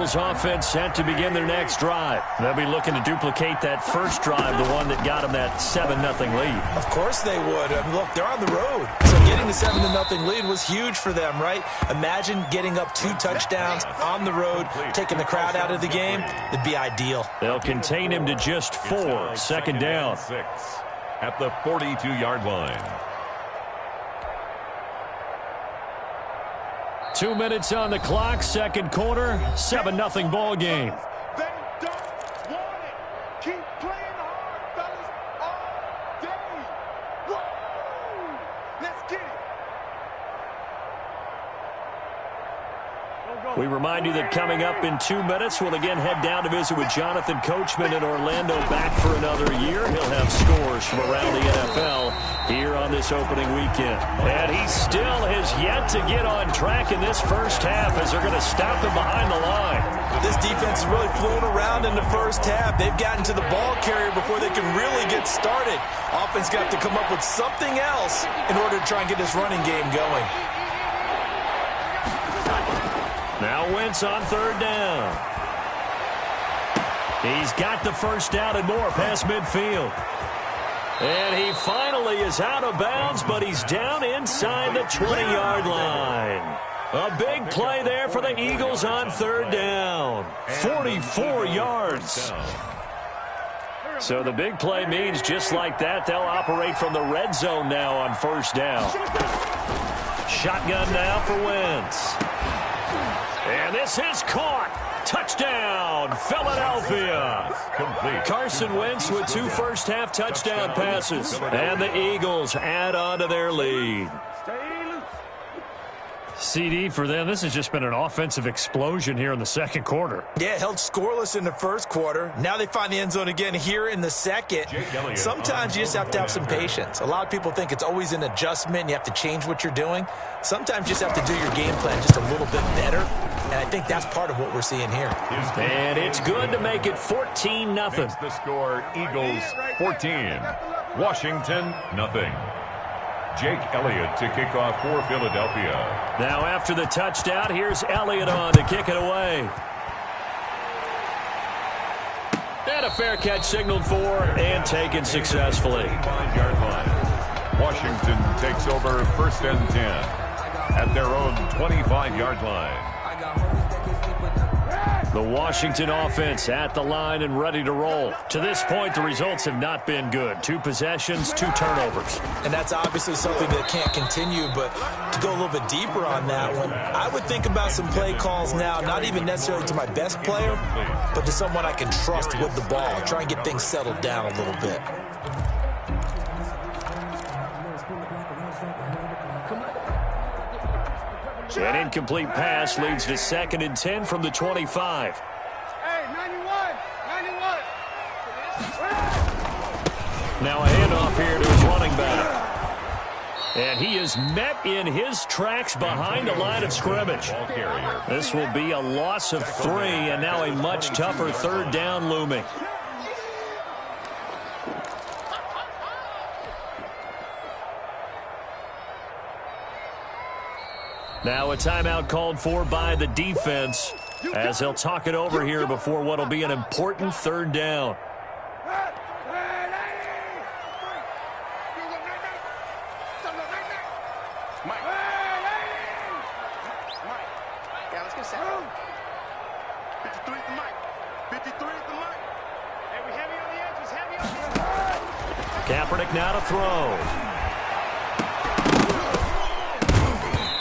Offense set to begin their next drive. They'll be looking to duplicate that first drive, the one that got them that 7-0 lead. Of course they would. I mean, look, they're on the road. So getting the 7-0 lead was huge for them, right? Imagine getting up 2 touchdowns on the road, taking the crowd out of the game. It'd be ideal. They'll contain him to just 4. Second down. 6 at the 42-yard line. 2 minutes on the clock, second quarter, 7-0 ball game. They don't want it. Keep playing hard, fellas, all day. Woo! Let's get it. We remind you that coming up in 2 minutes, we'll again head down to visit with Jonathan Coachman in Orlando, back for another year. He'll have scores from around the NFL here on this opening weekend. And he still has yet to get on track in this first half as they're going to stop him behind the line. This defense has really flown around in the first half. They've gotten to the ball carrier before they can really get started. Offense got to come up with something else in order to try and get this running game going. Now Wentz on third down. He's got the first down and more past midfield. And he finally is out of bounds, but he's down inside the 20-yard line. A big play there for the Eagles on third down. 44 yards. So the big play means just like that, they'll operate from the red zone now on first down. Shotgun now for Wentz. And this is caught. Touchdown, Philadelphia. Complete. Carson Wentz with 2 first-half touchdown passes. And the Eagles add on to their lead. CD, for them, this has just been an offensive explosion here in the second quarter. Yeah, held scoreless in the first quarter. Now they find the end zone again here in the second. Sometimes you just have to have some patience. A lot of people think it's always an adjustment. You have to change what you're doing. Sometimes you just have to do your game plan just a little bit better. And I think that's part of what we're seeing here. And it's good to make it 14-0. Makes the score Eagles 14, Washington nothing. Jake Elliott to kick off for Philadelphia. Now after the touchdown, here's Elliott on to kick it away. And a fair catch signaled for and taken successfully. 5-yard line. Washington takes over 1st and 10 at their own 25-yard line. The Washington offense at the line and ready to roll. To this point, the results have not been good. 2 possessions, 2 turnovers. And that's obviously something that can't continue, but to go a little bit deeper on that one, I would think about some play calls now, not even necessarily to my best player, but to someone I can trust with the ball. Try and get things settled down a little bit. An incomplete pass leads to 2nd and 10 from the 25. Hey, 91. Now a handoff here to his running back. And he is met in his tracks behind the line of scrimmage. This will be a loss of 3, and now a much tougher third down looming. Now a timeout called for by the defense as they'll talk it over here before what will be an important third down. Kaepernick now to throw.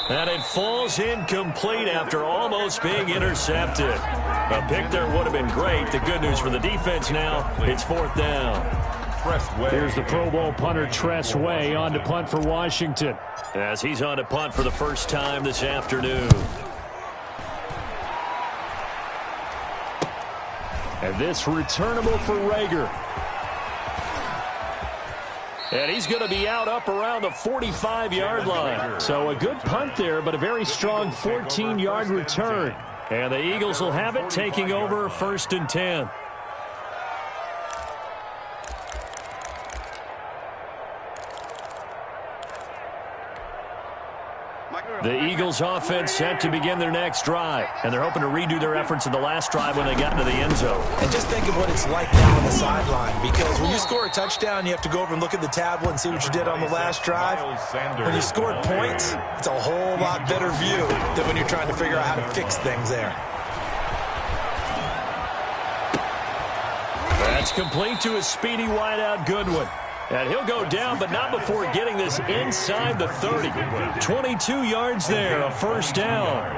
And it falls incomplete after almost being intercepted. A pick there would have been great. The good news for the defense now, it's 4th down. Here's the Pro Bowl punter Tress Way on to punt for Washington. As he's on to punt for the first time this afternoon. And this returnable for Rager. And he's going to be out up around the 45-yard line. So a good punt there, but a very strong 14-yard return. And the Eagles will have it, taking over 1st and 10. The Eagles offense set to begin their next drive, and they're hoping to redo their efforts in the last drive when they got into the end zone. And just think of what it's like now on the sideline, because when you score a touchdown, you have to go over and look at the tablet and see what you did on the last drive. When you scored points, it's a whole lot better view than when you're trying to figure out how to fix things there. That's complete to a speedy wideout Goodwin. And he'll go down, but not before getting this inside the 30. 22 yards there, a first down.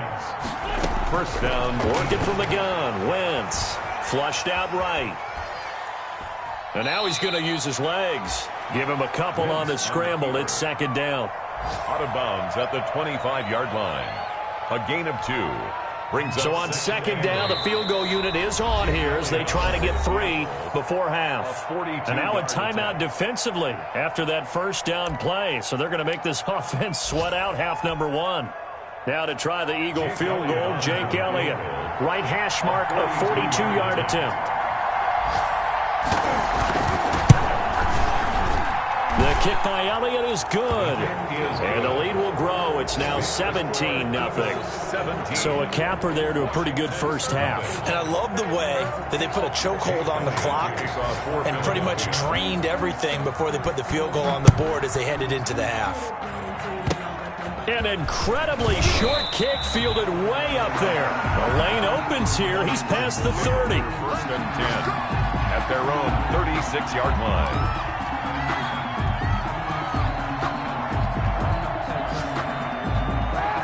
First down. Working from the gun. Wentz flushed out right. And now he's going to use his legs. Give him a couple on the scramble. It's second down. Out of bounds at the 25-yard line. A gain of 2. So on second down, the field goal unit is on here as they try to get 3 before half. And now a timeout defensively after that first down play. So they're going to make this offense sweat out half number 1. Now to try the Eagle field goal, Jake Elliott. Right hash mark, a 42-yard attempt. The kick by Elliott is good. And the lead will grow. It's now 17-0. So a capper there to a pretty good first half. And I love the way that they put a chokehold on the clock and pretty much drained everything before they put the field goal on the board as they headed into the half. An incredibly short kick fielded way up there. The lane opens here. He's past the 30. First and 10 at their own 36-yard line.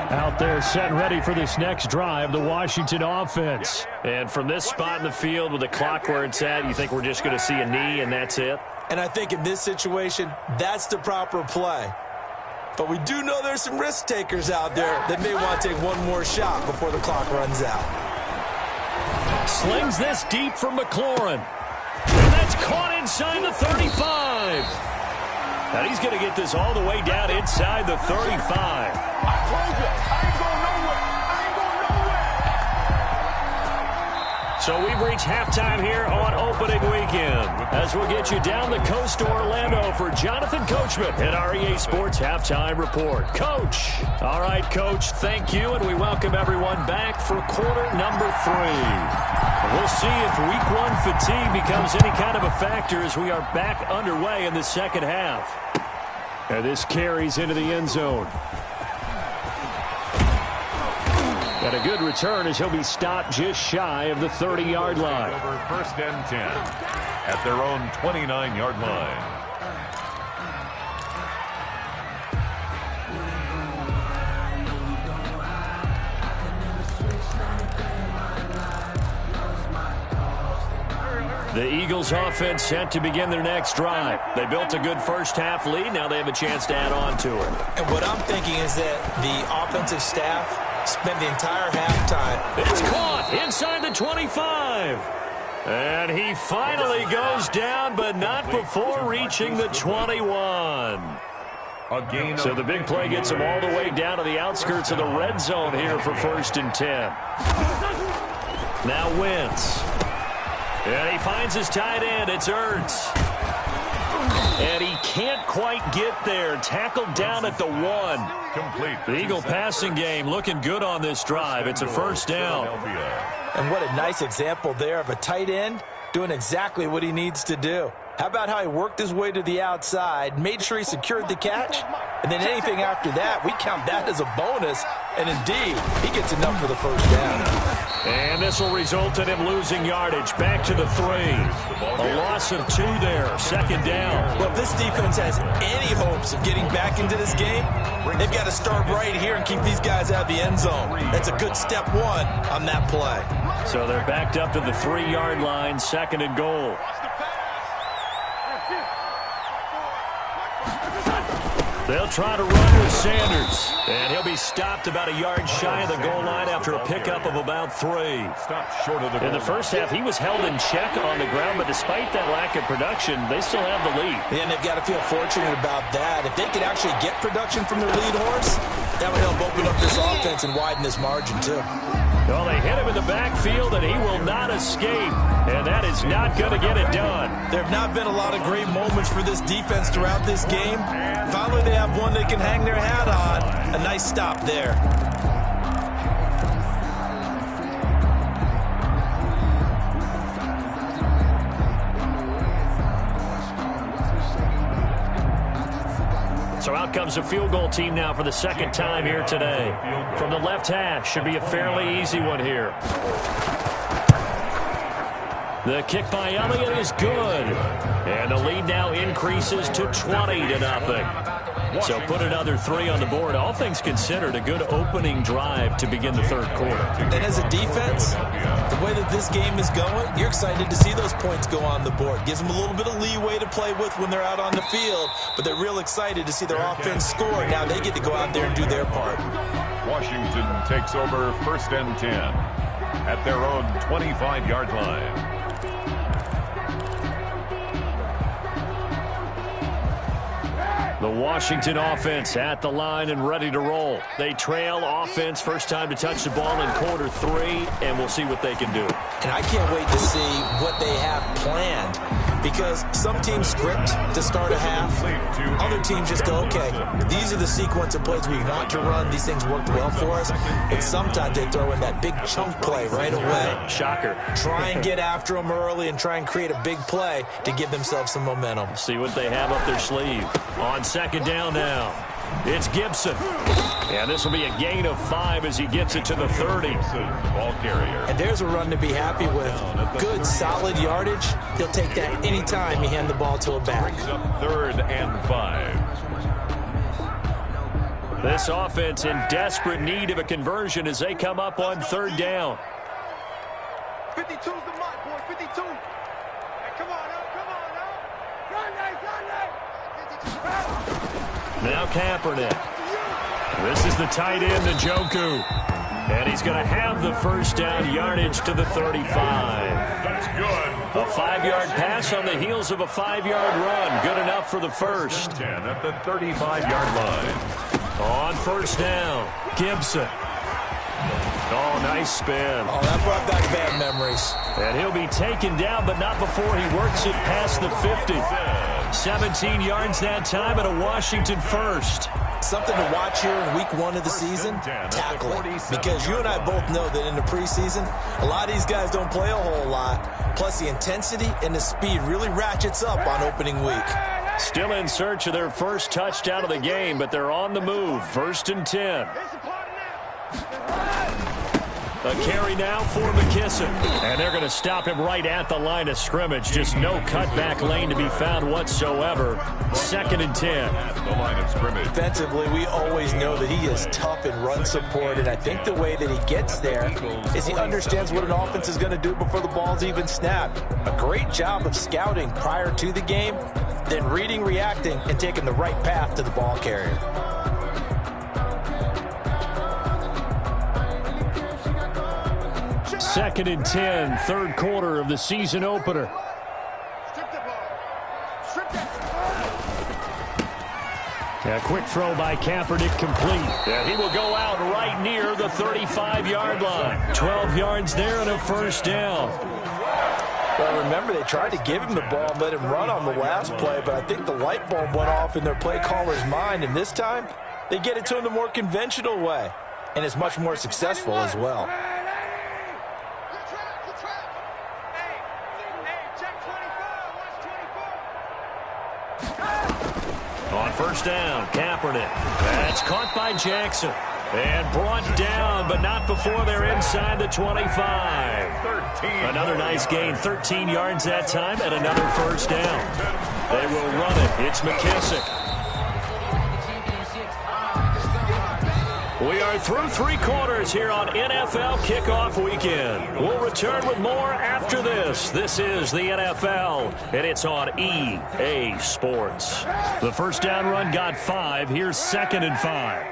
Out there set and ready for this next drive, the Washington offense. And from this spot in the field with the clock where it's at, you think we're just going to see a knee and that's it? And I think in this situation, that's the proper play. But we do know there's some risk takers out there that may want to take one more shot before the clock runs out. Slings this deep from McLaurin. And that's caught inside the 35. Now he's going to get this all the way down inside the 35. So we've reached halftime here on opening weekend as we'll get you down the coast to Orlando for Jonathan Coachman at our EA Sports Halftime Report. Coach. All right, Coach, thank you, and we welcome everyone back for quarter number 3. We'll see if week 1 fatigue becomes any kind of a factor as we are back underway in the second half. And this carries into the end zone. And a good return as he'll be stopped just shy of the 30-yard line. Over first and 10 at their own 29-yard line. The Eagles offense set to begin their next drive. They built a good first half lead. Now they have a chance to add on to it. And what I'm thinking is that the offensive staff spent the entire halftime. It's caught inside the 25. And he finally goes down, but not before reaching the 21. So the big play gets him all the way down to the outskirts of the red zone here for first and 10. Now Wentz. And he finds his tight end. It's Ertz. And he can't quite get there. Tackled down at the 1. Complete. The Eagle passing game looking good on this drive. It's a first down. And what a nice example there of a tight end doing exactly what he needs to do. How about how he worked his way to the outside, made sure he secured the catch, and then anything after that, we count that as a bonus. And indeed, he gets enough for the first down. And this will result in him losing yardage. Back to the 3. A loss of 2 there. Second down. Well, if this defense has any hopes of getting back into this game, they've got to start right here and keep these guys out of the end zone. That's a good step 1 on that play. So they're backed up to the 3-yard line, second and goal. They'll try to run with Sanders. And he'll be stopped about a yard shy of the goal line after a pickup of about 3. Stopped short of the goal. In the first half, he was held in check on the ground, but despite that lack of production, they still have the lead. And they've got to feel fortunate about that. If they could actually get production from their lead horse, that would help open up this offense and widen this margin, too. Well, they hit him in the backfield, and he will not escape. And that is not going to get it done. There have not been a lot of great moments for this defense throughout this game. Finally, they have one they can hang their hat on. A nice stop there. So out comes the field goal team now for the second time here today. From the left hash, should be a fairly easy one here. The kick by Elliott is good. And the lead now increases to 20-0. So put another 3 on the board. All things considered, a good opening drive to begin the third quarter. And as a defense, the way that this game is going, you're excited to see those points go on the board. Gives them a little bit of leeway to play with when they're out on the field, but they're real excited to see their offense score. Now they get to go out there and do their part. Washington takes over 1st and 10 at their own 25-yard line. The Washington offense at the line and ready to roll. They trail offense, first time to touch the ball in quarter 3, and we'll see what they can do. And I can't wait to see what they have planned, because some teams script to start a half. Other teams just go, okay, these are the sequence of plays we want to run. These things worked well for us. And sometimes they throw in that big chunk play right away. Shocker. Try and get after them early and try and create a big play to give themselves some momentum. See what they have up their sleeve. On second down now, it's Gibson. And this will be a gain of 5 as he gets it to the 30. Ball carrier. And there's a run to be happy with. Good, solid yardage. He'll take that anytime you hand the ball to a back. 3rd and 5. This offense in desperate need of a conversion as they come up on 3rd down. 52's the mark, boy. 52. Hey, come on now. Come on now. Now Kaepernick. This is the tight end, Njoku. And he's going to have the first down, yardage to the 35. That's good. A 5-yard pass on the heels of a 5-yard run. Good enough for the first. 10 at the 35-yard line. On first down, Gibson. Oh, nice spin. Oh, that brought back bad memories. And he'll be taken down, but not before he works it past the 50. 17 yards that time and a Washington first. Something to watch here in week 1 of the season, tackling. Because you and I both know that in the preseason, a lot of these guys don't play a whole lot. Plus the intensity and the speed really ratchets up on opening week. Still in search of their first touchdown of the game, but they're on the move. 1st and 10. A carry now for McKissick. And they're going to stop him right at the line of scrimmage. Just no cutback lane to be found whatsoever. 2nd and 10. The line of scrimmage. Defensively, we always know that he is tough in run support, and I think the way that he gets there is he understands what an offense is going to do before the ball's even snapped. A great job of scouting prior to the game, then reading, reacting, and taking the right path to the ball carrier. Second and 10, 3rd quarter of the season opener. A quick throw by Kaepernick complete. And he will go out right near the 35-yard line. 12 yards there and a first down. Well, remember, they tried to give him the ball and let him run on the last play, but I think the light bulb went off in their play caller's mind, and this time they get it to him the more conventional way, and it's much more successful as well. On first down, Kaepernick. That's caught by Jackson. And brought down, but not before they're inside the 25. Another nice gain, 13 yards that time, and another first down. They will run it. It's McKissick. We are through 3 quarters here on NFL Kickoff Weekend. We'll return with more after this. This is the NFL, and it's on EA Sports. The first down run got 5. Here's 2nd and 5.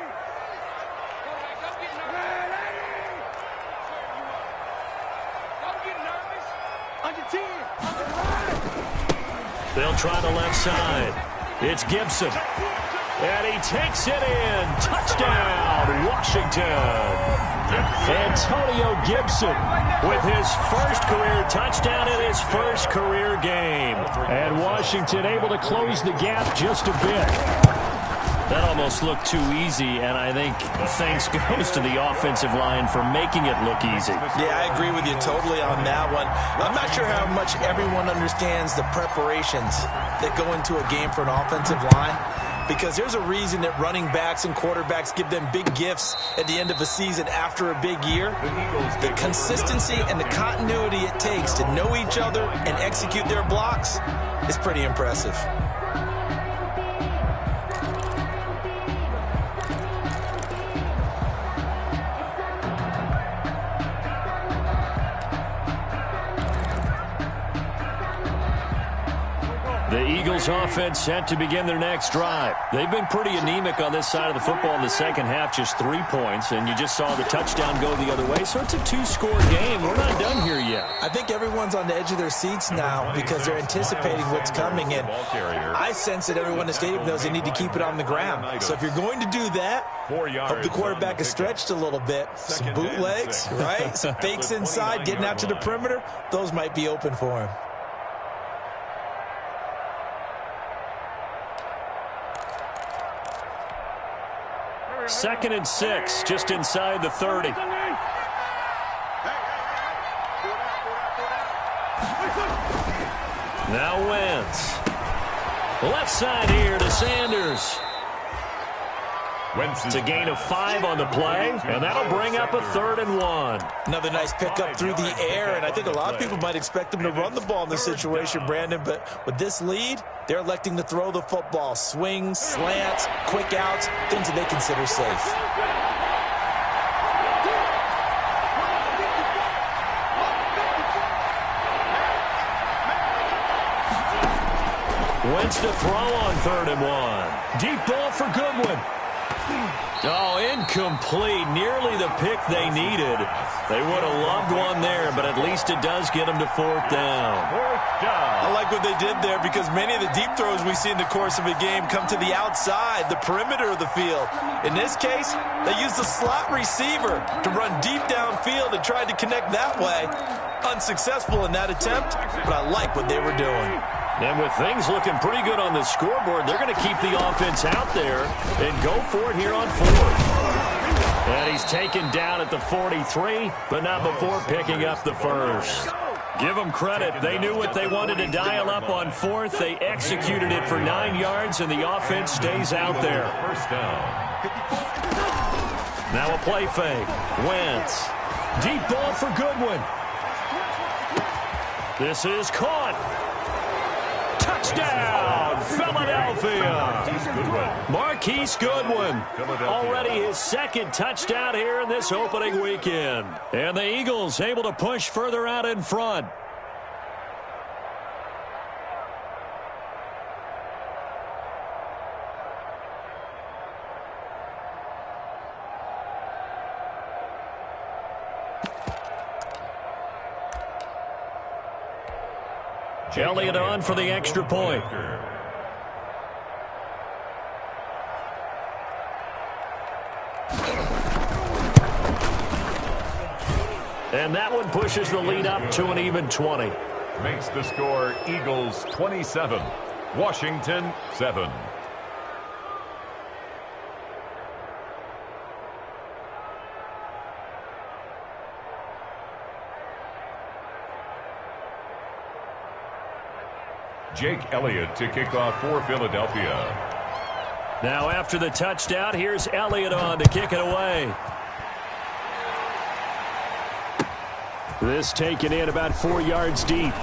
They'll try the left side. It's Gibson. And he takes it in. Touchdown, Washington. Antonio Gibson with his first career touchdown in his first career game. And Washington able to close the gap just a bit. That almost looked too easy, and I think thanks goes to the offensive line for making it look easy. Yeah, I agree with you totally on that one. I'm not sure how much everyone understands the preparations that go into a game for an offensive line, because there's a reason that running backs and quarterbacks give them big gifts at the end of a season after a big year. The consistency and the continuity it takes to know each other and execute their blocks is pretty impressive. The Eagles offense set to begin their next drive. They've been pretty anemic on this side of the football in the second half, just 3 points, and you just saw the touchdown go the other way, so it's a 2-score game. We're not done here yet. I think everyone's on the edge of their seats now because they're anticipating what's coming, and I sense that everyone in the stadium knows they need to keep it on the ground. So if you're going to do that, hope the quarterback is stretched a little bit. Some bootlegs, right? Some fakes inside, getting out to the perimeter. Those might be open for him. Second and 6, just inside the 30. Now Wentz. Left side here to Sanders. It's a gain of 5 on the play, and that'll bring up a 3rd and 1. Another nice pickup through the air, and I think a lot of people might expect him to run the ball in this situation, Brandon, but with this lead, they're electing to throw the football. Swings, slants, quick outs, things that they consider safe. Wentz to throw on 3rd and 1. Deep ball for Goodwin. Oh, incomplete. Nearly the pick they needed. They would have loved one there, but at least it does get them to 4th down. I like what they did there because many of the deep throws we see in the course of a game come to the outside, the perimeter of the field. In this case, they used the slot receiver to run deep downfield and tried to connect that way. Unsuccessful in that attempt, but I like what they were doing. And with things looking pretty good on the scoreboard, they're going to keep the offense out there and go for it here on 4th. And he's taken down at the 43, but not before picking up the first. Give them credit. They knew what they wanted to dial up on 4th. They executed it for 9 yards, and the offense stays out there. First down. Now a play fake. Wentz. Deep ball for Goodwin. This is caught. Touchdown, Philadelphia. Marquise Goodwin. Already his 2nd touchdown here in this opening weekend. And the Eagles able to push further out in front. Elliott on for the extra point. And that one pushes the lead up to an even 20. Makes the score Eagles 27, Washington 7. Jake Elliott to kick off for Philadelphia. Now after the touchdown, here's Elliott on to kick it away. This taken in about 4 yards deep.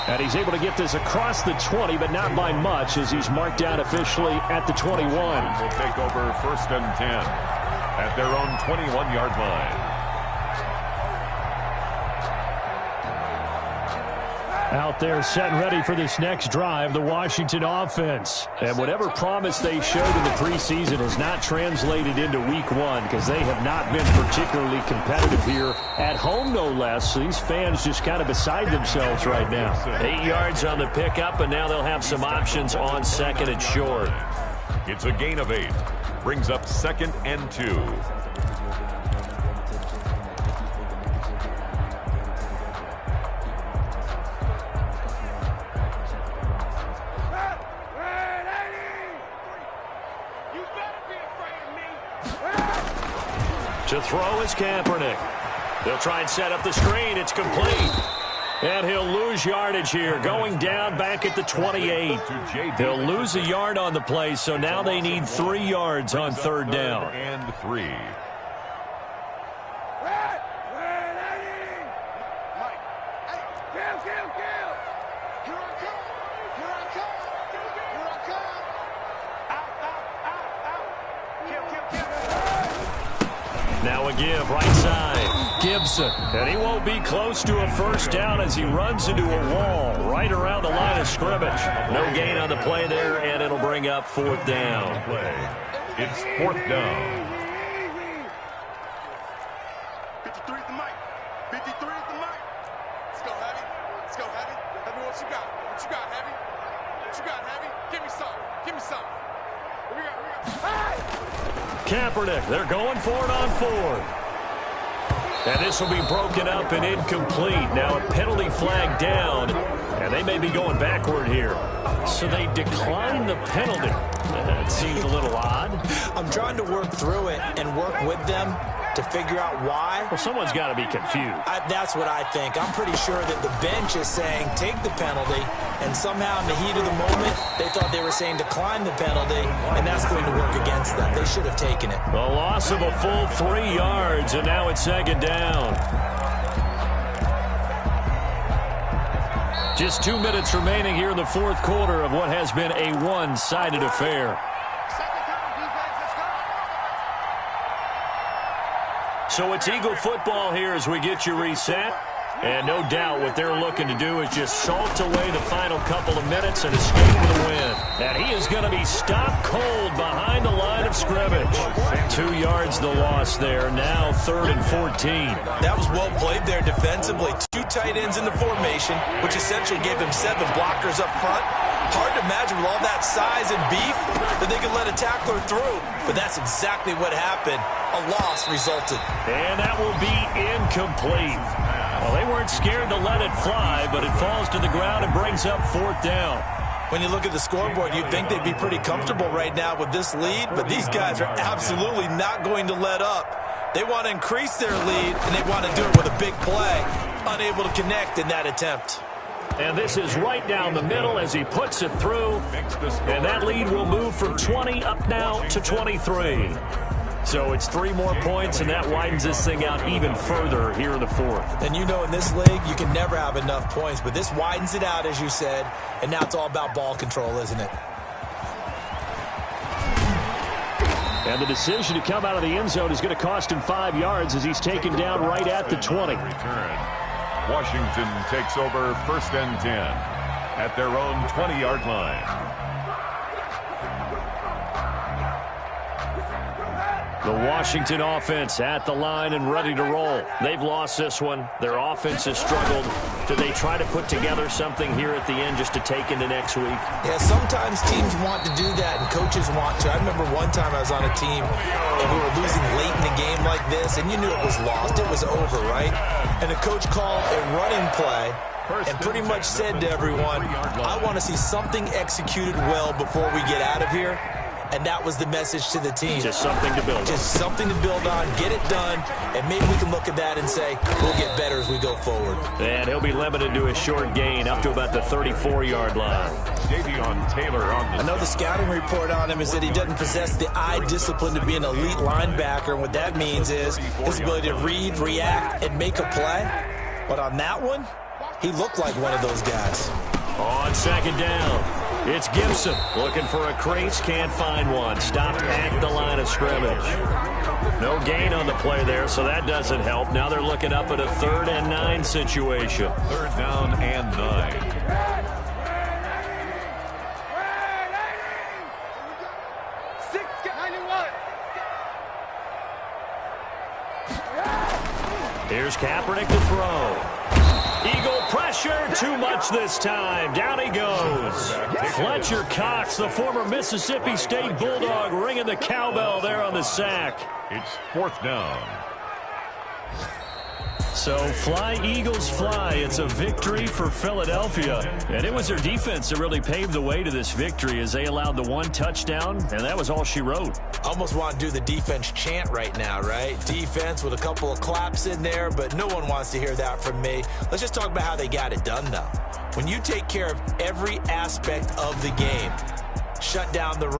And he's able to get this across the 20, but not by much as he's marked down officially at the 21. Will take over 1st and 10 at their own 21-yard line. Out there set and ready for this next drive, the Washington offense. And whatever promise they showed in the preseason has not translated into week 1 because they have not been particularly competitive here at home, no less. So these fans just kind of beside themselves right now. 8 yards on the pickup, and now they'll have some options on 2nd and short. It's a gain of 8. Brings up 2nd and 2. To throw is Kaepernick. They'll try and set up the screen. It's complete. And he'll lose yardage here, going down back at the 28. He'll lose a yard on the play, so now they need 3 yards on 3rd down. And 3. Now a give, right side. Gibson. And he won't be close to a 1st down as he runs into a wall right around the line of scrimmage. No gain on the play there, and it'll bring up 4th down. It's 4th down. 53 is the mic. 53 is the mic. Let's go, Heavy. Let's go, Heavy. Heavy, what you got? What you got, Heavy? What you got, Heavy? Give me some. Give me some. Here we go. Kaepernick, they're going for it on 4th. And this will be broken up and incomplete. Now a penalty flag down, and they may be going backward here. So they decline the penalty. That seems a little odd. I'm trying to work through it and work with them to figure out why. Well, someone's got to be confused. That's what I think. I'm pretty sure that the bench is saying take the penalty, and somehow in the heat of the moment, they thought they were saying decline the penalty, and that's going to work against them. They should have taken it. A loss of a full 3 yards, and now it's 2nd down. Just 2 minutes remaining here in the 4th quarter of what has been a one-sided affair. So it's Eagle football here as we get you reset. And no doubt what they're looking to do is just salt away the final couple of minutes and escape with a win. And he is going to be stopped cold behind the line of scrimmage. 2 yards the loss there. Now 3rd and 14. That was well played there defensively. 2 tight ends in the formation, which essentially gave them 7 blockers up front. Hard to imagine with all that size and beef that they could let a tackler through. But that's exactly what happened. A loss resulted. And that will be incomplete. Well, they weren't scared to let it fly, but it falls to the ground and brings up 4th down. When you look at the scoreboard, you'd think they'd be pretty comfortable right now with this lead, but these guys are absolutely not going to let up. They want to increase their lead, and they want to do it with a big play. Unable to connect in that attempt. And this is right down the middle as he puts it through. And that lead will move from 20 up now to 23. So it's 3 more points, and that widens this thing out even further here in the 4th. And you know in this league, you can never have enough points, but this widens it out, as you said, and now it's all about ball control, isn't it? And the decision to come out of the end zone is going to cost him 5 yards as he's taken down right at the 20. Return. Washington takes over 1st and 10 at their own 20-yard line. The Washington offense at the line and ready to roll. They've lost this one. Their offense has struggled. Do they try to put together something here at the end just to take into next week? Yeah, sometimes teams want to do that and coaches want to. I remember one time I was on a team and we were losing late in a game like this, and you knew it was lost. It was over, right? And the coach called a running play and pretty much said to everyone, I want to see something executed well before we get out of here. And that was the message to the team. Just something to build on. Just something to build on, get it done, and maybe we can look at that and say, we'll get better as we go forward. And he'll be limited to a short gain up to about the 34-yard line. Davion Taylor on the I know the scouting report on him is that he doesn't possess the eye discipline to be an elite linebacker, and what that means is his ability to read, react, and make a play. But on that one, he looked like one of those guys. On 2nd down. It's Gibson looking for a crease, can't find one. Stopped at the line of scrimmage. No gain on the play there, so that doesn't help. Now they're looking up at a 3rd and 9 situation. 3rd down and 9. Here's Kaepernick to throw. Eagle pressure. pressure. Too much this time. Down he goes. Fletcher Cox, the former Mississippi State Bulldog, ringing the cowbell there on the sack. It's 4th down. So fly, Eagles, fly. It's a victory for Philadelphia. And it was their defense that really paved the way to this victory as they allowed the 1 touchdown, and that was all she wrote. Almost want to do the defense chant right now, right? Defense with a couple of claps in there, but no one wants to hear that from me. Let's just talk about how they got it done, though. When you take care of every aspect of the game, shut down the